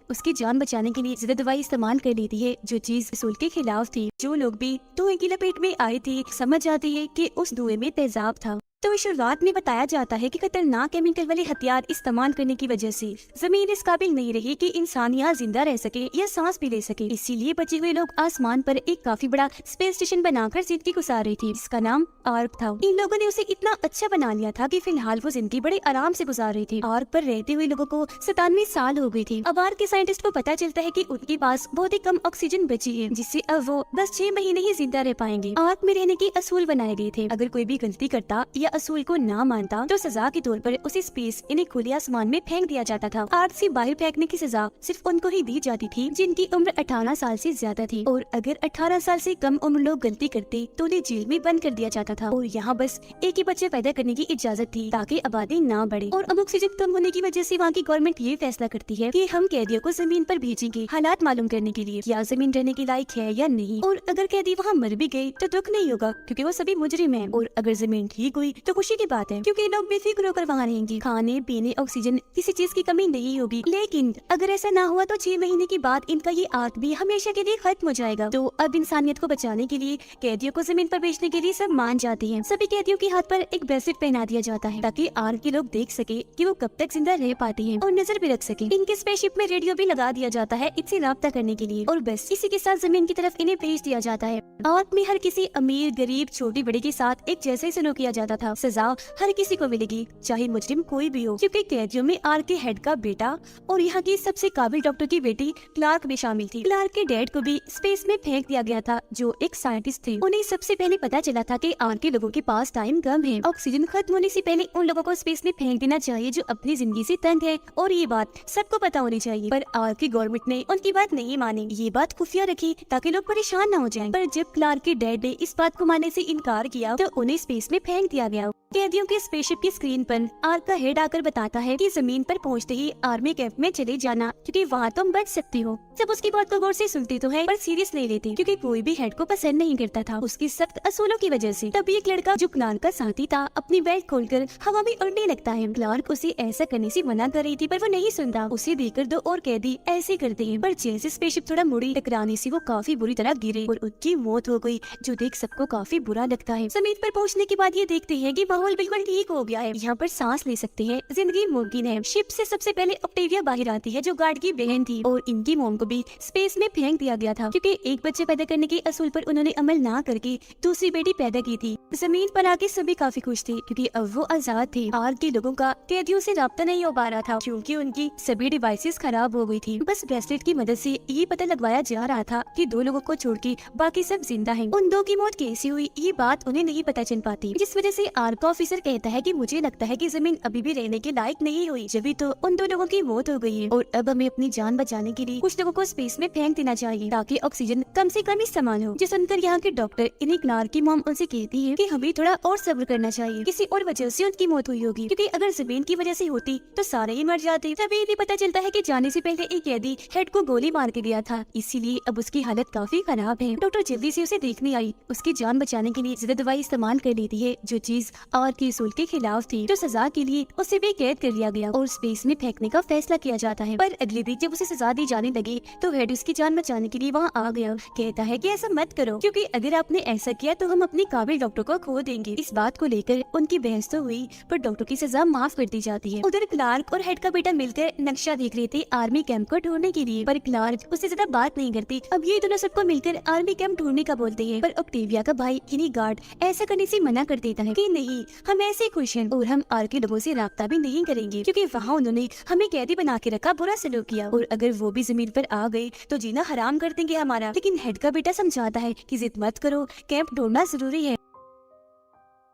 उसकी जान बचाने के लिए ज्यादा दवाई इस्तेमाल कर लेती है, जो चीज असूल के खिलाफ थी। जो लोग भी धुएं की लपेट में आए थे समझ जाते हैं कि उस धुएं में तेजाब था। तो शुरुआत में बताया जाता है कि खतरनाक केमिकल वाले हथियार इस्तेमाल करने की वजह से जमीन इस काबिल नहीं रही कि इंसान यहाँ जिंदा रह सके या सांस भी ले सके। इसीलिए बचे हुए लोग आसमान पर एक काफी बड़ा स्पेस स्टेशन बनाकर जिंदगी गुजार रही थी, जिसका नाम आर्क था। इन लोगों ने उसे इतना अच्छा बना लिया था कि फिलहाल वो जिंदगी बड़े आराम से गुजार रही थी। आर्क पर रहते हुए लोगों को 97 साल हो गई थी। अब आर्क के साइंटिस्ट को पता चलता है कि उनके पास बहुत ही कम ऑक्सीजन बची है, जिससे अब वो बस 6 महीने ही जिंदा रह पाएंगे। आर्क में रहने के असूल बनाए गए थे। अगर कोई भी गलती करता या असूल को ना मानता तो सजा के तौर पर उसे स्पेस यानी खुले आसमान में फेंक दिया जाता था। आर्क से बाहर फेंकने की सजा सिर्फ उनको ही दी जाती थी जिनकी उम्र 18 साल से ज्यादा थी, और अगर 18 साल से कम उम्र लोग गलती करते तो उन्हें जेल में बंद कर दिया जाता था। और यहाँ बस एक ही बच्चे पैदा करने की इजाजत थी ताकि आबादी ना बढ़े। और अब ऑक्सीजन कम होने की वजह से वहाँ की गवर्नमेंट ये फैसला करती है कि हम कैदियों को जमीन पर भेजेंगे हालात मालूम करने के लिए, क्या जमीन रहने के लायक है या नहीं। और अगर कैदी वहाँ मर भी गए तो दुख नहीं होगा क्योंकि वो सभी मुजरिम हैं। और अगर जमीन ठीक हुई तो खुशी की बात है क्योंकि लोग बेफिक्र होकर वहाँ रहेंगे। खाने पीने ऑक्सीजन किसी चीज की कमी नहीं होगी। लेकिन अगर ऐसा ना हुआ तो 6 महीने के बाद इनका ये आर्क भी हमेशा के लिए खत्म हो जाएगा। तो अब इंसानियत को बचाने के लिए कैदियों को जमीन पर भेजने के लिए सब मान जाते हैं। सभी कैदियों के हाथ पर एक ब्रेसलेट पहना दिया जाता है ताकि आर्क के लोग देख सके कि वो कब तक जिंदा रह पाते हैं और नजर भी रख सके। इनके स्पेसशिप में रेडियो भी लगा दिया जाता है इनसे राब्ता करने के लिए, और बस इसी के साथ जमीन की तरफ इन्हें भेज दिया जाता है। आर्क में हर किसी अमीर गरीब छोटी बड़े के साथ एक जैसे ही सलूक किया जाता था। सजा हर किसी को मिलेगी चाहे मुजरिम कोई भी हो, क्योंकि कैदियों में आर्क के हेड का बेटा और यहाँ की सबसे काबिल डॉक्टर की बेटी क्लार्क भी शामिल थी। क्लार्क के डैड को भी स्पेस में फेंक दिया गया था जो एक साइंटिस्ट थे। उन्हें सबसे पहले पता चला था कि आर्क के लोगों के पास टाइम कम है, ऑक्सीजन खत्म होने से पहले उन लोगों को स्पेस में फेंक देना चाहिए जो अपनी जिंदगी से तंग है, और ये बात सबको पता होनी चाहिए। पर आर्क की गवर्नमेंट ने उनकी बात नहीं मानी, ये बात खुफिया रखी ताकि लोग परेशान न हो जाएं। पर जब क्लार्क के डैड ने इस बात को मानने से इनकार किया तो उन्हें स्पेस में फेंक दिया गया। कैदियों के स्पेसशिप की स्क्रीन पर आर्क का हेड आकर बताता है कि जमीन पर पहुंचते ही आर्मी कैंप में चले जाना क्योंकि वहाँ तुम बच सकती हो। सब उसकी बात को गौर से सुनते तो है पर सीरियस नहीं लेते क्योंकि कोई भी हेड को पसंद नहीं करता था उसकी सख्त असूलों की वजह से। तभी एक लड़का जो क्लार्क का साथी था अपनी बेल्ट खोलकर हवा में उड़ने लगता है। क्लार्क उसे ऐसा करने से मना कर रही थी पर वो नहीं सुनता। उसे देखकर दो और कैदी ऐसे करते हैं, पर जैसे स्पेसशिप थोड़ा मुड़ी टकराने से वो काफी बुरी तरह गिरे और उनकी मौत हो गई, जो देख सबको काफी बुरा लगता है। जमीन पर पहुँचने के बाद ये देखते हैं कि माहौल बिल्कुल ठीक हो गया है, यहाँ पर सांस ले सकते हैं, जिंदगी मुमकिन है। शिप से सबसे पहले ऑक्टेविया बाहर आती है जो गार्ड की बहन थी, और इनकी मोम को भी स्पेस में फेंक दिया गया था क्योंकि एक बच्चे पैदा करने के असूल पर उन्होंने अमल ना करके दूसरी बेटी पैदा की थी। जमीन पर आके सभी काफी खुश थे क्योंकि अब वो आजाद थे। आर्क के लोगों का कैदियों से राब्ता नहीं हो पा रहा था क्योंकि उनकी सभी डिवाइसेस खराब हो गई थी। बस ब्रेसलेट की मदद से ये पता लगवाया जा रहा था कि 2 लोगों को छोड़ के बाकी सब जिंदा हैं। उन 2 की मौत कैसे हुई ये बात उन्हें नहीं पता चल पाती, जिस वजह से आर्क का ऑफिसर कहता है कि मुझे लगता है कि जमीन अभी भी रहने के लायक नहीं हुई, जब तो उन 2 लोगों की मौत हो गई है और अब हमें अपनी जान बचाने के लिए कुछ लोगों को स्पेस में फेंक देना चाहिए ताकि ऑक्सीजन कम से कम इस्तेमाल हो। जो सुनकर यहाँ के डॉक्टर इन्हीं क्लार्क की मॉम उनसे कहती है कि हमें थोड़ा और सब्र करना चाहिए, किसी और वजह से उनकी मौत हुई होगी क्योंकि अगर जमीन की वजह से होती तो सारे ही मर जाते। तभी इन्हें पता चलता है कि जाने से पहले एक कैदी हेड को गोली मार के गया था, इसीलिए अब उसकी हालत काफी खराब है। डॉक्टर जल्दी से उसे देखने आई, उसकी जान बचाने के लिए ज्यादा दवाई इस्तेमाल कर लेती है, जो चीज आर्क के असूल के खिलाफ थी। तो सजा के लिए उसे भी कैद कर लिया गया और स्पेस में फेंकने का फैसला किया जाता है। पर अगले दिन जब उसे सजा दी जाने लगी तो हेड उसकी जान बचाने के लिए वहाँ आ गया। कहता है कि ऐसा मत करो क्योंकि अगर आपने ऐसा किया तो हम अपने काबिल डॉक्टर को खो देंगे। इस बात को लेकर उनकी बहस तो हुई पर डॉक्टर की सजा माफ कर दी जाती है। उधर क्लार्क और हेड का बेटा मिलकर नक्शा देख रहे थे आर्मी कैंप को ढूंढने के लिए, पर क्लार्क उससे ज्यादा बात नहीं करती। अब ये दोनों सबको मिलकर आर्मी कैंप ढूंढने का बोलते हैं, पर ऑक्टेविया का भाई यानी गार्ड ऐसा करने से मना कर देता है कि नहीं, हम ऐसे खुश हैं और हम आर्क के लोगों से राब्ता भी नहीं करेंगे क्योंकि वहाँ उन्होंने हमें कैदी बना के रखा, बुरा सलूक किया, और अगर वो भी जमीन पर आ गए तो जीना हराम कर देंगे हमारा। लेकिन हेड का बेटा समझाता है कि जिद मत करो, कैंप ढूंढना जरूरी है।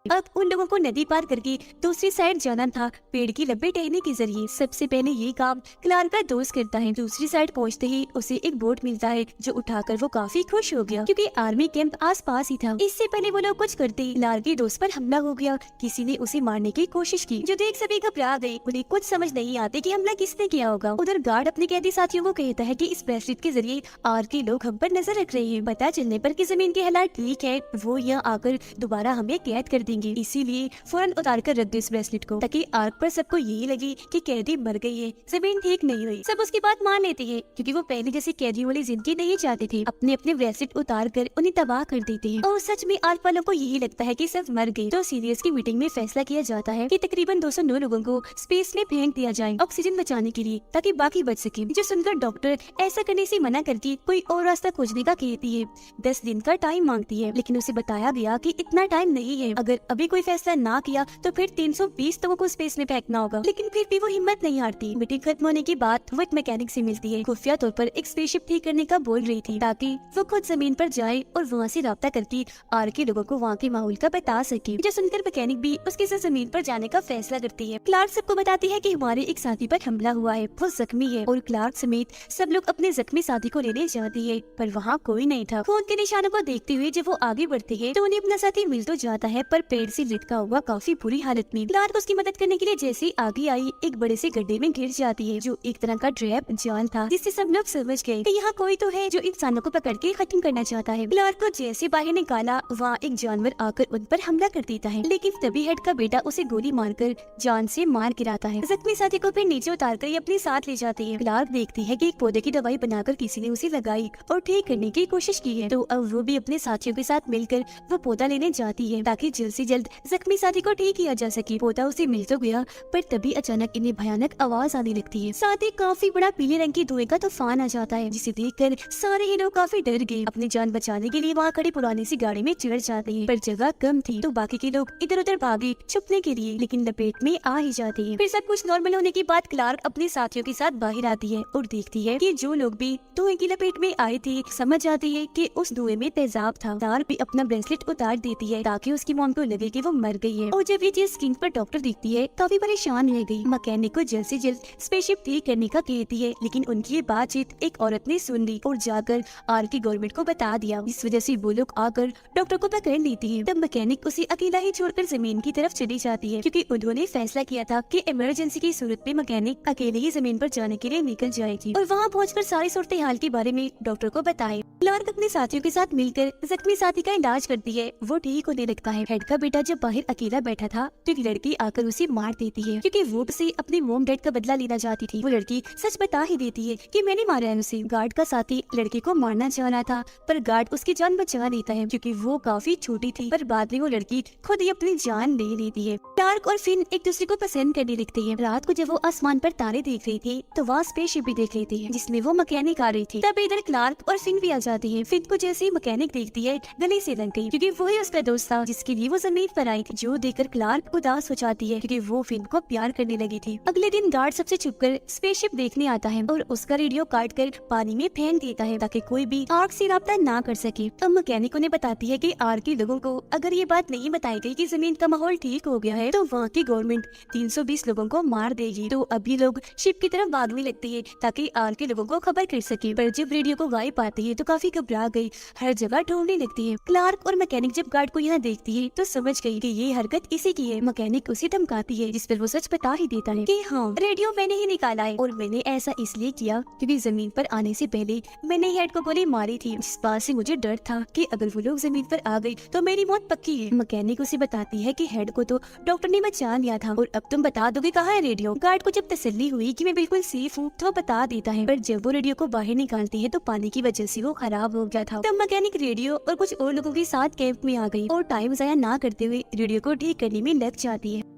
अब उन लोगों को नदी पार करके दूसरी साइड जाना था पेड़ की लब्बे टहने के जरिए। सबसे पहले ये काम क्लार्क का दोस्त करता है। दूसरी साइड पहुंचते ही उसे एक बोट मिलता है जो उठाकर वो काफी खुश हो गया क्योंकि आर्मी कैंप आसपास ही था। इससे पहले वो लोग कुछ करते क्लार्क के दोस्त पर हमला हो गया। किसी ने उसे मारने की कोशिश की जो देख सभी घबरा गए। उन्हें कुछ समझ नहीं आते कि हमला किसने किया होगा। उधर गार्ड अपने कैदी साथियों को कहता है कि इस ब्रेसलेट के जरिए आर्क के लोग हम पर नजर रख रहे हैं। पता चलने पर कि जमीन के हालात ठीक है वो यहाँ आकर दोबारा हमें कैद कर देंगे, इसीलिए फौरन उतार कर रख दो इस ब्रेसलेट को, ताकि आर्क पर सबको यही लगे कि कैदी मर गई है, जमीन ठीक नहीं हुई। सब उसकी बात मान लेती है क्योंकि वो पहले जैसी कैदियों वाली जिंदगी नहीं चाहते थे। अपने अपने ब्रेसलेट उतार कर उन्हें तबाह कर देते हैं और सच में आर्क वालों को यही लगता है कि सब मर गए। तो सीरियस की मीटिंग में फैसला किया जाता है कि तकरीबन 209 लोगों को स्पेस में फेंक दिया जाए ऑक्सीजन बचाने के लिए, ताकि बाकी बच सके। जो सुनकर डॉक्टर ऐसा करने से मना करके कोई और रास्ता खोजने का कहती है। 10 दिन का टाइम मांगती है, लेकिन उसे बताया गया कि इतना टाइम नहीं है, अगर अभी कोई फैसला ना किया तो फिर 320 लोगों को स्पेस में फेंकना होगा। लेकिन फिर भी वो हिम्मत नहीं हारती। मीटिंग खत्म होने के बाद वो एक मैकेनिक से मिलती है। खुफिया तौर पर एक स्पेसशिप ठीक करने का बोल रही थी, ताकि वो खुद जमीन पर जाए और वहाँ से राब्ता करके आर के लोगों को वहाँ के माहौल का बता सके। जो सुनकर मैकेनिक भी उसके साथ जमीन पर जाने का फैसला करती है। क्लार्क सबको बताती है कि हमारे एक साथी पर हमला हुआ है, वो जख्मी है, और क्लार्क समेत सब लोग अपने जख्मी साथी को लेने जाती है, पर वहाँ कोई नहीं था। खून के निशानों को देखते हुए जब वो आगे बढ़ती है तो उन्हें अपना साथी मिल तो जाता है, पर पेड़ से लटका हुआ काफी बुरी हालत में। क्लार्क उसकी मदद करने के लिए जैसे ही आगे आई, एक बड़े से गड्ढे में गिर जाती है, जो एक तरह का ट्रैप जाल था, जिससे सब लोग समझ गए कि यहाँ कोई तो है जो इंसानों को पकड़ के खत्म करना चाहता है। क्लार्क को जैसे बाहर निकाला, वहाँ एक जानवर आकर उन पर हमला कर देता है, लेकिन तभी हेड का बेटा उसे गोली मारकर जान से मार गिराता है। जख्मी साथी को फिर नीचे उतारकर ये अपने साथ ले जाती है। क्लार्क देखती है कि एक पौधे की दवाई बनाकर किसी ने उसे लगाई और ठीक करने की कोशिश की है, तो अब वो भी अपने साथियों के साथ मिलकर वो पौधा लेने जाती है, ताकि जल्द से जल्द जख्मी साथी को ठीक किया जा सके। पौधा उसे मिल तो गया, पर तभी अचानक इन्हें भयानक आवाज आने लगती है। साथ ही काफी बड़ा पीले रंग की धुएं का तूफान आ जाता है, जिसे देखकर सारे ही लोग काफी डर गए। अपनी जान बचाने के लिए वहाँ खड़ी पुरानी सी गाड़ी में चढ़ जाते हैं, पर जगह कम थी, तो बाकी के लोग इधर उधर भागे छुपने के लिए, लेकिन लपेट में आ ही जाते हैं। फिर सब कुछ नॉर्मल होने के बाद क्लार्क अपने साथियों के साथ बाहर आती है और देखती है कि जो लोग भी धुएं की लपेट में आए थे, समझ जाती है कि उस धुएं में तेजाब था। क्लार्क भी अपना ब्रेसलेट उतार देती है, ताकि उसकी मॉम को लगे कि वो मर गई है। और जब ये चीज स्क्रीन पर डॉक्टर दिखती है, काफी परेशान रह गई। मैकेनिक को जल्द से जल्द स्पेसशिप ठीक करने का कहती है, लेकिन उनकी ये बातचीत एक औरत ने सुन ली और जाकर आर की गवर्नमेंट को बता दिया। इस वजह से वो लोग आकर डॉक्टर को पकड़ लेती है। तब मैकेनिक उसे अकेला ही छोड़कर जमीन की तरफ चली जाती है, क्योंकि उन्होंने फैसला किया था कि इमरजेंसी की सूरत में मैकेनिक अकेले ही जमीन पर जाने के लिए निकल जाएगी और वहाँ पहुंचकर सारी सूरत हाल के बारे में डॉक्टर को बताए। क्लार्क अपने साथियों के साथ मिलकर जख्मी साथी का इलाज करती है, वो ठीक होने लगता है। हेड का बेटा जब बाहर अकेला बैठा था तो एक लड़की आकर उसे मार देती है, क्योंकि वो उसे अपने मोम डैड का बदला लेना चाहती थी। वो लड़की सच बता ही देती है कि मैंने मारा है उसे। गार्ड का साथी लड़की को मारना चाह रहा था, पर गार्ड उसकी जान बचा लेता है, क्योंकि वो काफी छोटी थी, पर बाद में वो लड़की खुद ही अपनी जान ले लेती है। क्लार्क और फिन एक दूसरे को पसंद करने लगते हैं। रात को जब वो आसमान पर तारे देख रही थी, तो वहाँ स्पेसशिप भी देख लेती है, जिसमें वो मैकेनिक आ रही थी। तब इधर क्लार्क और फिन भी आ जाती है। फिन को जैसे ही मैकेनिक देखती है, गले से लग गई, क्योंकि वो ही उसका दोस्त था जिसके लिए वो जमीन पर आई थी। जो देखकर क्लार्क उदास हो जाती है, क्योंकि वो फिन को प्यार करने लगी थी। अगले दिन गार्ड सबसे छुपकर स्पेसशिप देखने आता है और उसका रेडियो काट कर पानी में फेंक देता है, ताकि कोई भी आर्क से राब्ता ना कर सके। अब मैकेनिक उन्हें बताती है कि आर्क के लोगों को अगर ये बात नहीं बताई गई कि जमीन का माहौल ठीक हो गया है, तो वहाँ की गवर्नमेंट 320 लोगों को मार देगी। तो अभी लोग शिप की तरफ भागने लगते हैं, ताकि आर्क के लोगों को खबर कर सके। पर जब रेडियो को गायब पाती है तो काफी घबरा गई, हर जगह ढूंढने लगती है। क्लार्क और मैकेनिक जब गार्ड को यहाँ देखती है तो समझ गई कि ये हरकत इसी की है। मैकेनिक उसे धमकाती है, जिस पर वो सच बता ही देता है कि हाँ, रेडियो मैंने ही निकाला है और मैंने ऐसा इसलिए किया क्योंकि जमीन पर आने से पहले मैंने हेड को गोली मारी थी, जिस बात से मुझे डर था कि अगर वो लोग जमीन पर आ गए तो मेरी मौत पक्की है। मैकेनिक उसे बताती है कि हेड को तो डॉक्टर ने बचा लिया था और अब तुम बता दोगे कहाँ है रेडियो। गार्ड को जब तसल्ली हुई कि मैं बिल्कुल सेफ हूँ तो वो बता देता है, पर जब वो रेडियो को बाहर निकालती है तो पानी की वजह से वो खराब हो गया था। तब मैकेनिक रेडियो और कुछ और लोगों के साथ कैंप में आ गई और टाइम जाया ना करते हुए रेडियो को ठीक करने में लग जाती है।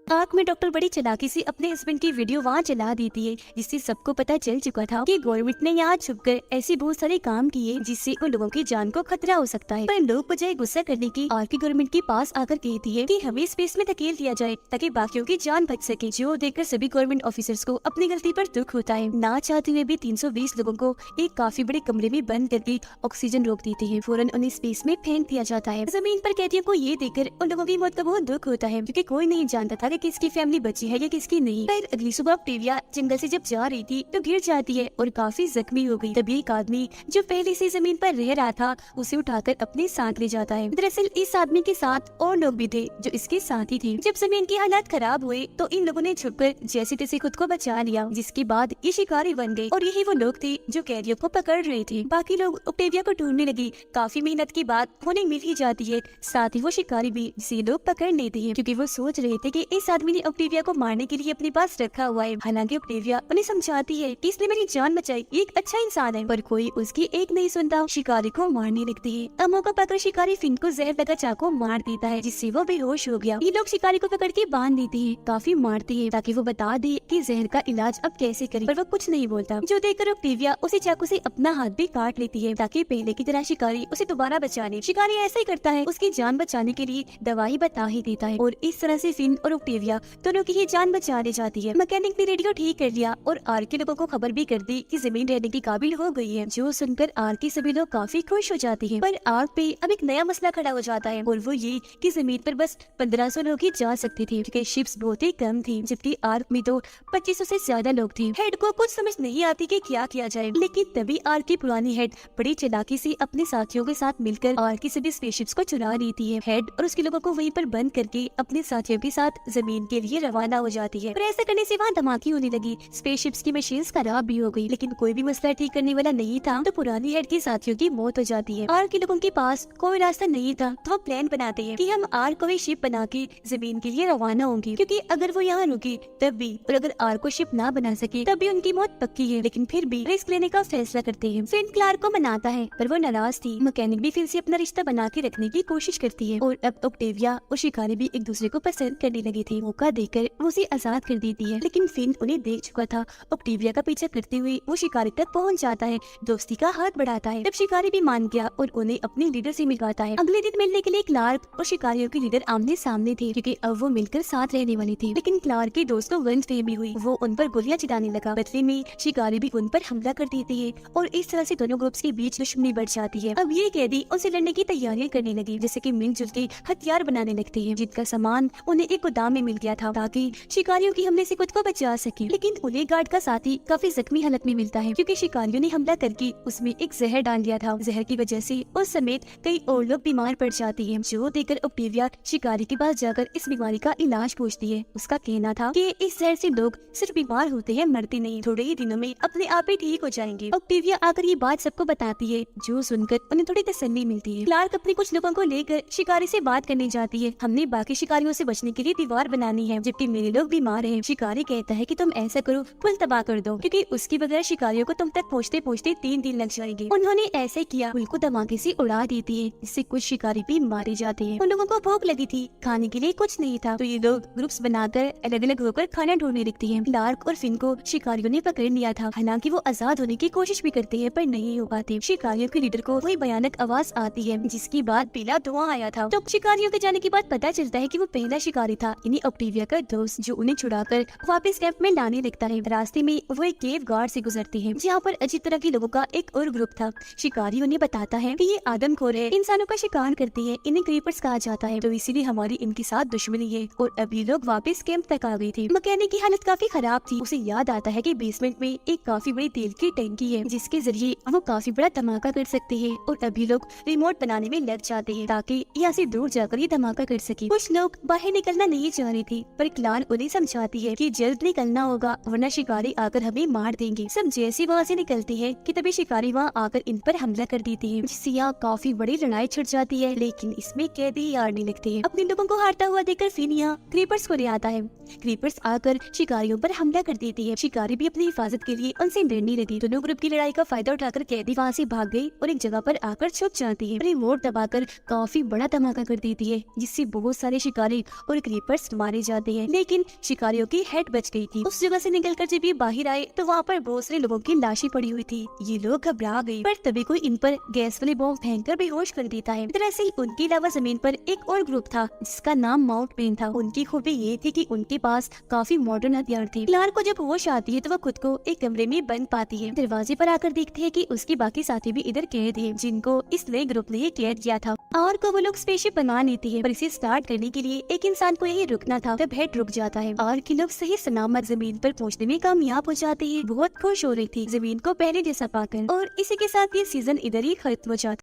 आर्क में डॉक्टर बड़ी चालाकी से अपने हस्बैंड की वीडियो वहाँ चला देती है, जिससे सबको पता चल चुका था कि गवर्नमेंट ने यहाँ छुपकर ऐसे बहुत सारे काम किए जिससे उन लोगों की जान को खतरा हो सकता है। पर लोग बजाय गुस्सा करने की आर्क की गवर्नमेंट के पास आकर कहती है कि हमें स्पेस में धकेल दिया जाए ताकि बाकियों की जान बच सके। जो देखकर सभी गवर्नमेंट ऑफिसर्स को अपनी गलती पर दुख होता है। ना चाहते हुए भी 320 लोगों को एक काफी बड़े कमरे में बंद करके ऑक्सीजन रोक देते हैं। फौरन उन्हें स्पेस में फेंक दिया जाता है। जमीन पर कैदियों को ये देखकर उन लोगों की मौत का बहुत दुख होता है, क्योंकि कोई नहीं जानता था कि है कि इसकी फैमिली बची है या किसकी नहीं। फिर अगली सुबह ऑक्टेविया जंगल से जब जा रही थी तो गिर जाती है और काफी जख्मी हो गई। तभी एक आदमी जो पहले से जमीन पर रह रहा था उसे उठाकर अपने साथ ले जाता है। दरअसल इस आदमी के साथ और लोग भी थे जो इसके साथी थे। जब जमीन की हालात खराब हुए तो इन लोगों ने छुपकर जैसे तैसे खुद को बचा लिया, जिसके बाद ये शिकारी बन गए और यही वो लोग थे जो कैदियों को पकड़ रहे थे। बाकी लोग ऑक्टेविया को ढूंढने लगे। काफी मेहनत के बाद उन्हें मिल ही जाती है, साथ ही वो शिकारी भी जिसे लोग पकड़ लेते हैं, क्योंकि वो सोच रहे थे कि इस आदमी ने ऑक्टेविया को मारने के लिए अपने पास रखा हुआ है। हालांकि ऑक्टेविया उन्हें समझाती है कि इसने मेरी जान बचाई, ये एक अच्छा इंसान है, पर कोई उसकी एक नहीं सुनता, शिकारी को मारने लगती है। अब मौका पाकर शिकारी फिन को जहर लगा चाकू मार देता है, जिससे वो बेहोश हो गया। ये लोग शिकारी को पकड़ के बांध देते हैं, काफी मारते हैं ताकि वो बता दे कि जहर का इलाज अब कैसे करें, पर वो कुछ नहीं बोलता। जो देखकर ऑक्टेविया उसे चाकू से अपना हाथ भी काट लेती है ताकि पहले की तरह शिकारी उसे दोबारा बचा ले। शिकारी ऐसा ही करता है, उसकी जान बचाने के लिए दवाई बता ही देता है और इस तरह से फिन और ऑक्टेविया दोनों की ही जान बचा ली जाती है। मैकेनिक ने रेडियो ठीक कर लिया और आर के लोगों को खबर भी कर दी कि जमीन रहने की काबिल हो गई है, जो सुनकर आर के सभी लोग काफी खुश हो जाते हैं। पर आर पे अब एक नया मसला खड़ा हो जाता है और वो ये कि जमीन पर बस 1500 लोग ही जा सकते थे, क्योंकि शिप्स बहुत ही कम थी, जबकि आर्क में तो 2500 से ज्यादा लोग थे। हेड को कुछ समझ नहीं आती कि क्या किया जाए, लेकिन तभी आर्क की पुरानी हेड बड़ी चालाकी से अपने साथियों के साथ मिलकर आर्क की सभी स्पेसशिप्स को चुरा लेती है। हेड और उसके लोगों को वहीं पर बंद करके अपने साथियों के साथ जमीन के लिए रवाना हो जाती है। पर ऐसा करने से वहाँ धमाके होने लगी, स्पेसशिप्स की मशीन्स खराब भी हो गई, लेकिन कोई भी मसला ठीक करने वाला नहीं था, तो पुरानी हेड के साथियों की मौत हो जाती है। आर्क के लोगों के पास कोई रास्ता नहीं था, तो वो प्लान बनाते हैं कि हम आर्क को शिप बना के जमीन के लिए रवाना होंगे, क्योंकि अगर वो यहाँ रुकी तब भी, और अगर आर्क को शिप ना बना सके तब भी उनकी मौत पक्की है। लेकिन फिर भी रिस्क लेने का फैसला करते हैं। फिन क्लार्क को मनाता है, पर वो नाराज थी। मैकेनिक भी फिन से अपना रिश्ता बना के रखने की कोशिश करती है और अब ऑक्टेविया और शिकारी भी एक दूसरे को पसंद करने लगे थे। मौका देकर वो उसे आजाद कर देती है, लेकिन फिन उन्हें देख चुका था। ऑक्टेविया का पीछा करते हुए वो शिकारी तक पहुँच जाता है, दोस्ती का हाथ बढ़ाता है। तब शिकारी भी मान गया और उन्हें अपने लीडर से मिलवाता है। अगले दिन मिलने के लिए क्लार्क और शिकारियों के लीडर आमने सामने थे, क्योंकि अब वो मिलकर साथ रहने वाली थी। लेकिन क्लार्क के दोस्त को गलतफहमी हुई, वो उन पर गोलियां चलाने लगा। बदले में शिकारी भी उन पर हमला कर देते हैं और इस तरह से दोनों ग्रुप्स के बीच दुश्मनी बढ़ जाती है। अब ये कैदी उनसे लड़ने की तैयारियां करने लगी, जैसे कि मिलजुल के हथियार बनाने लगते हैं, जिनका सामान उन्हें एक गोदाम में मिल गया था ताकि शिकारियों की हमले से खुद को बचा सके। लेकिन उन्हें गार्ड का साथी काफी जख्मी हालत में मिलता है, क्योंकि शिकारियों ने हमला करके उसमें एक जहर डाल दिया था। जहर की वजह से उस समेत कई और लोग बीमार पड़ जाती है, जो देखकर ऑक्टेविया शिकारी के पास जाकर इस बीमारी का इलाज पूछती है। उसका कहना था कि इस जहर से लोग सिर्फ बीमार होते हैं, मरते नहीं, थोड़े ही दिनों में अपने आप ही ठीक हो जाएंगे। ऑक्टेविया आकर ये बात सबको बताती है, जो सुनकर उन्हें थोड़ी तसल्ली मिलती है। क्लार्क अपने कुछ लोगों को लेकर शिकारी से बात करने जाती है। हमने बाकी शिकारियों से बचने के लिए दीवार बनानी है, जबकि मेरे लोग बीमार हैं। शिकारी कहता है कि तुम ऐसा करो, पुल तबाह कर दो, क्योंकि उसके बगैर शिकारियों को तुम तक पहुँचते पहुँचते 3 दिन लग जाएंगे। उन्होंने ऐसे किया, पुल को धमाके से उड़ा देती है, जिससे कुछ शिकारी भी मारे जाते हैं। उन लोगों को भूख लगी थी, खाने के लिए कुछ नहीं था, तो ये लोग ग्रुप्स बनाकर अलग अलग होकर खाना ढूंढने लगती हैं। क्लार्क और फिन को शिकारियों ने पकड़ लिया था। हालांकि वो आजाद होने की कोशिश भी करते हैं, पर नहीं हो पाते। शिकारियों के लीडर को वही भयानक आवाज आती है, जिसके बाद पीला धुआं आया था। तो शिकारियों के जाने के बाद पता चलता है कि वो पहला शिकारी था, इन्हीं ऑक्टेविया का दोस्त, जो उन्हें छुड़ाकर वापस कैंप में लाने लगता है। रास्ते में वो एक केव गार्ड से गुजरते हैं, जहाँ पर अजीब तरह के लोगों का एक और ग्रुप था। शिकारी उन्हें बताता है कि ये आदमखोर है, इंसानों का शिकार करते हैं, इन्हें क्रीपर्स कहा जाता है, तो इसीलिए हमारी इनके साथ दुश्मनी है। और अभी लोग वापस कैंप तक आ गई थी। मैकेनिक की हालत काफी खराब थी। उसे याद आता है कि बेसमेंट में एक काफी बड़ी तेल की टंकी है, जिसके जरिए वो काफी बड़ा धमाका कर सकते हैं। और अभी लोग रिमोट बनाने में लग जाते हैं ताकि यहाँ से दूर जाकर ये धमाका कर सके। कुछ लोग बाहर निकलना नहीं चाह रहे थे, पर क्लार्क उन्हें समझाती है कि जल्द निकलना होगा, वरना शिकारी आकर हमें मार देंगे। सब जैसे वहाँ से निकलते हैं कि तभी शिकारी वहाँ आकर इन पर हमला कर देते हैं, जिससे यहाँ काफी बड़ी लड़ाई छिड़ जाती है। लेकिन इसमें कैदी हारने लगते हैं। अपने लोगों को हारता हुआ देखकर फिन यहाँ क्रीपर्स को ले आता है। क्रीपर्स आकर शिकारियों पर हमला कर देती है। शिकारी भी अपनी हिफाजत के लिए उनसे डरने लगी। दोनों ग्रुप की लड़ाई का फायदा उठाकर कैदी वहाँ से भाग गई और एक जगह पर आकर छुप जाती है। रिमोट दबाकर काफी बड़ा धमाका कर देती है, जिससे बहुत सारे शिकारी और क्रीपर्स मारे जाते हैं। लेकिन शिकारियों की हेड बच गई थी। उस जगह से निकलकर जब ये बाहर आए तो वहाँ पर बहुत सारे लोगों की लाशें पड़ी हुई थी। ये लोग घबरा गए, पर तभी कोई इन पर गैस वाले बॉम्ब फेंककर बेहोश कर देता है। दरअसल उनके अलावा जमीन पर एक और ग्रुप था, जिसका नाम माउंट पेन था। उनकी खूबी ये थी कि उनके पास काफी मॉडर्न हथियार थे। क्लार्क को जब होश आती है तो वो खुद को एक कमरे में बंद पाती है। दरवाजे पर आकर देखते हैं कि उसके बाकी साथी भी इधर कैद हैं, जिनको इस नए ग्रुप ने कैद किया था। और को वो लोग स्पेसशिप बना लेती है, पर इसे स्टार्ट करने के लिए एक इंसान को यही रुकना था। तब हेड रुक जाता है और के लोग सही सलामत जमीन पर पहुंचने में कामयाब हो जाते हैं। बहुत खुश हो रही थी जमीन को पहले जैसा पाकर। और इसी के साथ ये सीजन इधर ही खत्म हो जाता है।